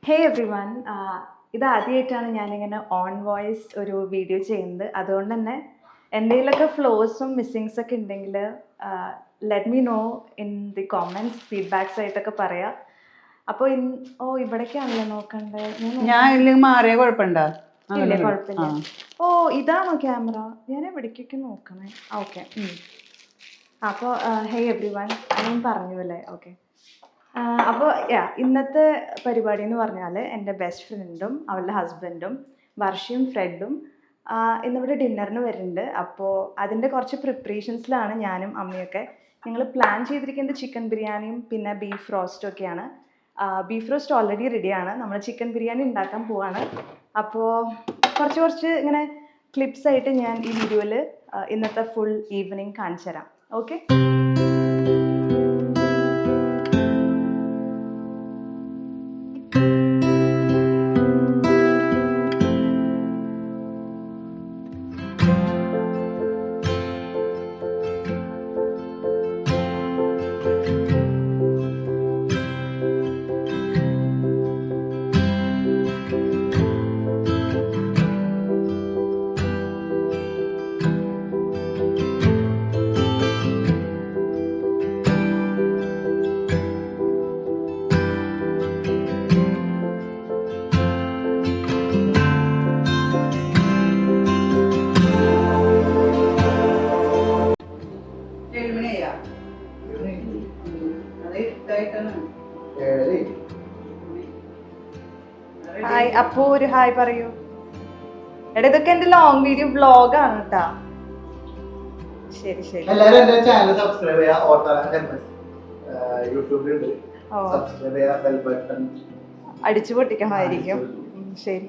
ഹേ every one, ഇത് ആദ്യമായിട്ടാണ് ഞാനിങ്ങനെ ഓൺ വോയിസ് ഒരു വീഡിയോ ചെയ്യുന്നത്. അതുകൊണ്ട് തന്നെ എന്തെങ്കിലുമൊക്കെ ഫ്ലോസും മിസ്സിങ്സ് ഒക്കെ ഉണ്ടെങ്കിൽ let me know in the comments, feedbacks ആയിട്ടൊക്കെ പറയാം. അപ്പോൾ ഇവിടേക്കാണല്ലോ നോക്കണ്ടേ? ഞാൻ ഇല്ലെങ്കിൽ മാറിയ കുഴപ്പമുണ്ടോ? ഇല്ല, കുഴപ്പമില്ല. ഓ, ഇതാണോ ക്യാമറ? ഞാൻ എവിടേക്കൊക്കെ നോക്കണേ? ഓക്കെ. അപ്പോൾ ഹേ എവ്രി വൺ, ഞാൻ പറഞ്ഞു അല്ലേ? ഓക്കെ. അപ്പോൾ ഇന്നത്തെ പരിപാടി എന്ന് പറഞ്ഞാൽ എൻ്റെ ബെസ്റ്റ് ഫ്രണ്ടും അവളുടെ ഹസ്ബൻഡും വർഷയും ഫ്രെഡും ഇന്നിവിടെ ഡിന്നറിന് വരുന്നുണ്ട്. അപ്പോൾ അതിൻ്റെ കുറച്ച് പ്രിപ്പറേഷൻസിലാണ് ഞാനും അമ്മയൊക്കെ. ഞങ്ങൾ പ്ലാൻ ചെയ്തിരിക്കുന്നത് ചിക്കൻ ബിരിയാണിയും പിന്നെ ബീഫ് റോസ്റ്റും ഒക്കെയാണ്. ബീഫ് റോസ്റ്റ് ഓൾറെഡി റെഡിയാണ്. നമ്മൾ ചിക്കൻ ബിരിയാണി ഉണ്ടാക്കാൻ പോവാണ്. അപ്പോൾ കുറച്ച് ഇങ്ങനെ ക്ലിപ്സ് ആയിട്ട് ഞാൻ ഈ വീഡിയോയിൽ ഇന്നത്തെ ഫുൾ ഈവനിങ് കാണിച്ചു തരാം. ഓക്കെ. ഹായ് അപ്പു, ഒരു ഹായ് പറയൂ. എടാ, ഇതൊക്കെ എന്റെ ലോങ് വീഡിയോ വ്ളോഗാണ് കേട്ടാ. ശരി ശരി. എല്ലാവരും എന്റെ ചാനൽ സബ്സ്ക്രൈബ് ചെയ്യാ. യൂട്യൂബിലുണ്ട്. സബ്സ്ക്രൈബ് ചെയ്യാ, ബെൽ ബട്ടൺ അടിച്ചു പൊട്ടിക്കണമായിരിക്കും. ശരി.